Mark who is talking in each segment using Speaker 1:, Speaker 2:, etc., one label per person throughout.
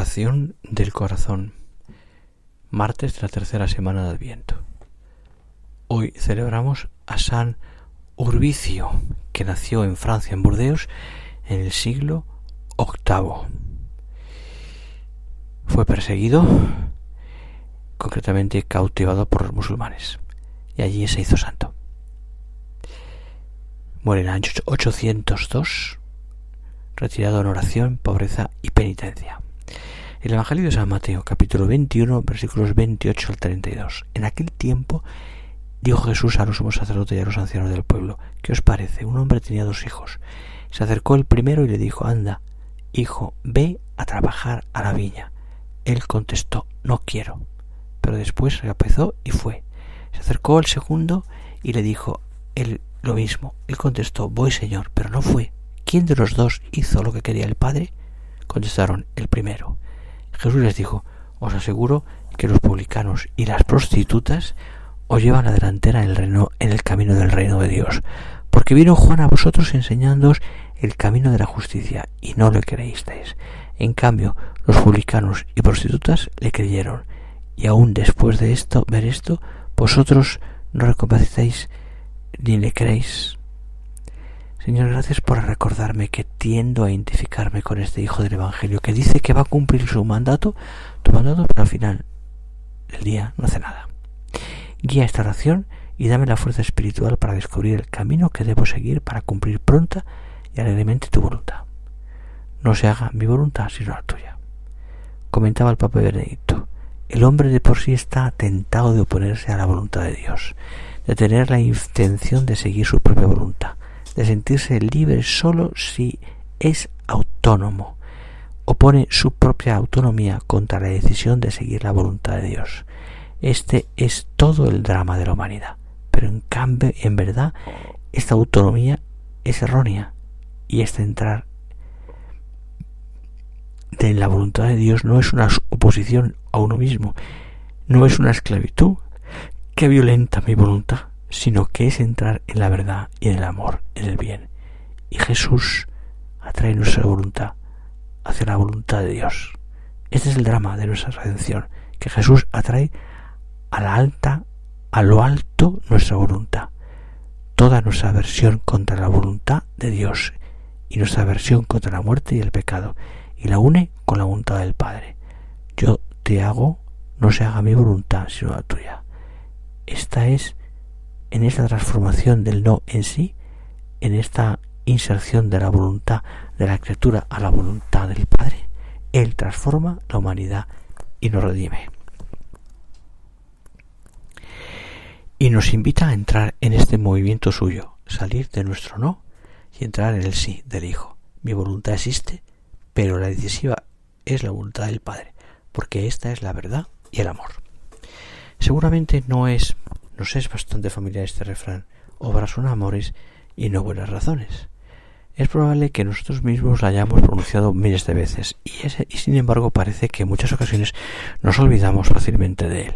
Speaker 1: Oración del corazón. Martes de la tercera semana de Adviento. Hoy celebramos a San Urbicio, que nació en Francia, en Burdeos, en el siglo VIII. Fue perseguido, concretamente cautivado por los musulmanes, y allí se hizo santo. Muere en el año 802, retirado en oración, pobreza y penitencia. El Evangelio de San Mateo, capítulo 21, versículos 28 al 32. En aquel tiempo dijo Jesús a los sumos sacerdotes y a los ancianos del pueblo: ¿Qué os parece? Un hombre tenía 2 hijos. Se acercó el primero y le dijo: Anda, hijo, ve a trabajar a la viña. Él contestó: No quiero. Pero después recapacitó y fue. Se acercó el segundo y le dijo él lo mismo. Él contestó: Voy, Señor, pero no fue. ¿Quién de los 2 hizo lo que quería el Padre? Contestaron: el primero. Jesús les dijo: Os aseguro que los publicanos y las prostitutas os llevan la delantera en el camino del reino de Dios, porque vino Juan a vosotros enseñándoos el camino de la justicia, y no le creísteis. En cambio, los publicanos y prostitutas le creyeron, y aún después de ver esto, vosotros no recapacitáis ni le creéis. Señor, gracias por recordarme que tiendo a identificarme con este hijo del Evangelio que dice que va a cumplir tu mandato, pero al final del día no hace nada. Guía esta oración y dame la fuerza espiritual para descubrir el camino que debo seguir para cumplir pronta y alegremente tu voluntad. No se haga mi voluntad sino la tuya. Comentaba el Papa Benedicto: el hombre de por sí está tentado de oponerse a la voluntad de Dios, de tener la intención de seguir su propia voluntad, de sentirse libre solo si es autónomo. Opone su propia autonomía contra la decisión de seguir la voluntad de Dios. Este es todo el drama de la humanidad. Pero en cambio, en verdad, esta autonomía es errónea, y este entrar en la voluntad de Dios no es una oposición a uno mismo, no es una esclavitud que violenta mi voluntad, sino que es entrar en la verdad y en el amor, en el bien. Y Jesús atrae nuestra voluntad hacia la voluntad de Dios. Este es el drama de nuestra redención, que Jesús atrae a lo alto nuestra voluntad, toda nuestra aversión contra la voluntad de Dios y nuestra aversión contra la muerte y el pecado, y la une con la voluntad del Padre. Yo te hago, no se haga mi voluntad sino la tuya. Esta es, en esta transformación del no en sí, en esta inserción de la voluntad de la criatura a la voluntad del Padre, Él transforma la humanidad y nos redime. Y nos invita a entrar en este movimiento suyo, salir de nuestro no y entrar en el sí del Hijo. Mi voluntad existe, pero la decisiva es la voluntad del Padre, porque esta es la verdad y el amor. Seguramente nos es bastante familiar este refrán: obras son amores y no buenas razones. Es probable que nosotros mismos la hayamos pronunciado miles de veces, y sin embargo parece que en muchas ocasiones nos olvidamos fácilmente de él.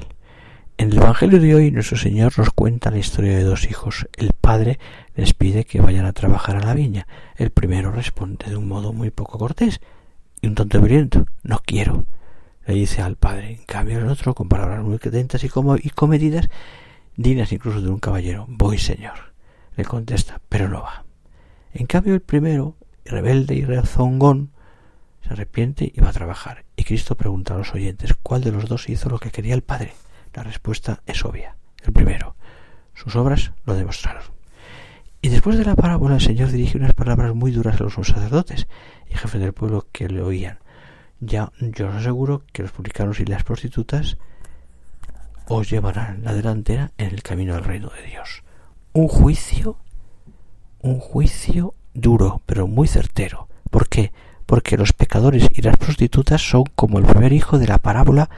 Speaker 1: En el Evangelio de hoy, nuestro Señor nos cuenta la historia de 2 hijos. El padre les pide que vayan a trabajar a la viña. El primero responde de un modo muy poco cortés y un tanto violento: no quiero, le dice al padre. En cambio el otro, con palabras muy atentas y comedidas, dignas incluso de un caballero: voy, Señor, le contesta, pero no va. En cambio el primero, rebelde y rezongón, se arrepiente y va a trabajar. Y Cristo pregunta a los oyentes: ¿cuál de los 2 hizo lo que quería el Padre? La respuesta es obvia: el primero. Sus obras lo demostraron. Y después de la parábola, el Señor dirige unas palabras muy duras a los sacerdotes y jefes del pueblo que le oían: yo os aseguro que los publicanos y las prostitutas os llevarán la delantera en el camino del reino de Dios. Un juicio duro, pero muy certero. ¿Por qué? Porque los pecadores y las prostitutas son como el primer hijo de la parábola,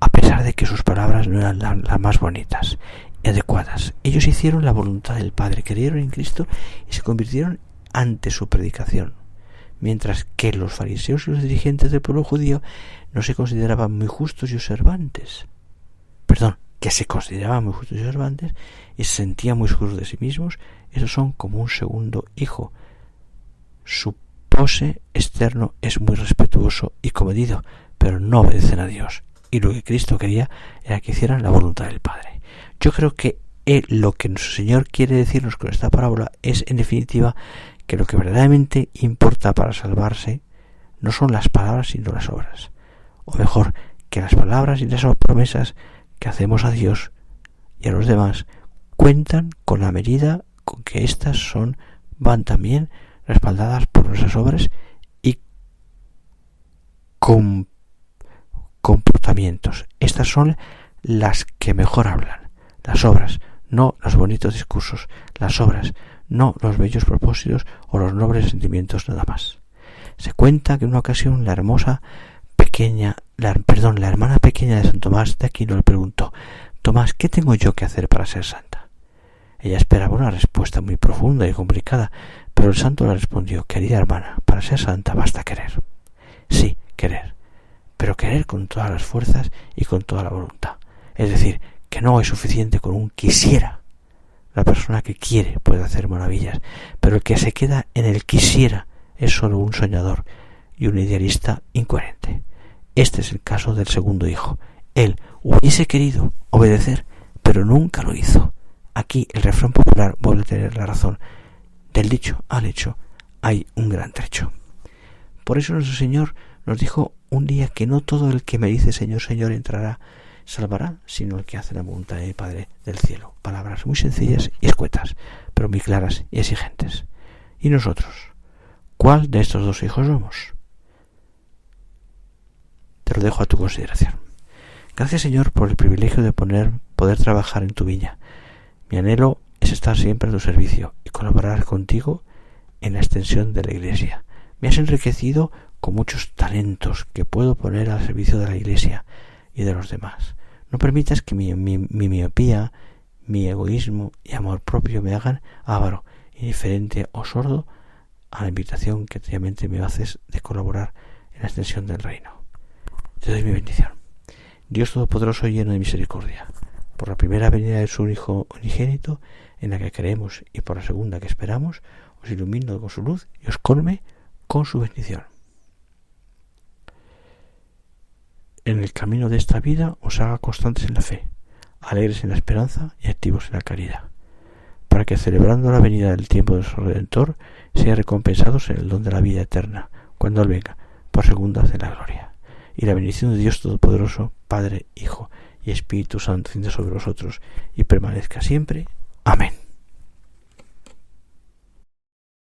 Speaker 1: a pesar de que sus palabras no eran las más bonitas y adecuadas. Ellos hicieron la voluntad del Padre, creyeron en Cristo y se convirtieron ante su predicación, mientras que los fariseos y los dirigentes del pueblo judío no se consideraban muy justos y observantes. Que se consideraban muy justos y observantes y se sentían muy seguros de sí mismos. Esos son como un segundo hijo. Su pose externo es muy respetuoso y comedido, pero no obedecen a Dios. Y lo que Cristo quería era que hicieran la voluntad del Padre. Yo creo que lo que nuestro Señor quiere decirnos con esta parábola es, en definitiva, que lo que verdaderamente importa para salvarse no son las palabras sino las obras. O mejor, que las palabras y las promesas que hacemos a Dios y a los demás cuentan con la medida con que éstas van también respaldadas por nuestras obras y con comportamientos. Estas son las que mejor hablan. Las obras, no los bonitos discursos. Las obras, no los bellos propósitos o los nobles sentimientos nada más. Se cuenta que en una ocasión la hermana pequeña de San Tomás de Aquino le preguntó: Tomás, ¿qué tengo yo que hacer para ser santa? Ella esperaba una respuesta muy profunda y complicada, pero el santo le respondió: querida hermana, para ser santa basta querer. Sí, querer, pero querer con todas las fuerzas y con toda la voluntad. Es decir, que no es suficiente con un quisiera. La persona que quiere puede hacer maravillas, pero el que se queda en el quisiera es solo un soñador y un idealista incoherente. Este es el caso del segundo hijo. Él hubiese querido obedecer, pero nunca lo hizo. Aquí el refrán popular vuelve a tener la razón. Del dicho al hecho hay un gran trecho. Por eso nuestro Señor nos dijo un día que no todo el que me dice Señor, Señor salvará, sino el que hace la voluntad del Padre del cielo. Palabras muy sencillas y escuetas, pero muy claras y exigentes. ¿Y nosotros? ¿Cuál de estos dos hijos somos? Te lo dejo a tu consideración. Gracias, Señor, por el privilegio de poder trabajar en tu viña. Mi anhelo es estar siempre a tu servicio y colaborar contigo en la extensión de la Iglesia. Me has enriquecido con muchos talentos que puedo poner al servicio de la Iglesia y de los demás. No permitas que mi miopía, mi egoísmo y amor propio me hagan avaro, indiferente o sordo a la invitación que realmente me haces de colaborar en la extensión del reino. Te doy mi bendición. Dios Todopoderoso, lleno de misericordia, por la primera venida de su Hijo unigénito, en la que creemos, y por la segunda que esperamos, os ilumino con su luz y os colme con su bendición. En el camino de esta vida os haga constantes en la fe, alegres en la esperanza y activos en la caridad, para que, celebrando la venida del tiempo de su Redentor, sean recompensados en el don de la vida eterna, cuando Él venga, por segunda vez en la gloria. Y la bendición de Dios Todopoderoso, Padre, Hijo y Espíritu Santo, descienda sobre vosotros y permanezca siempre. Amén.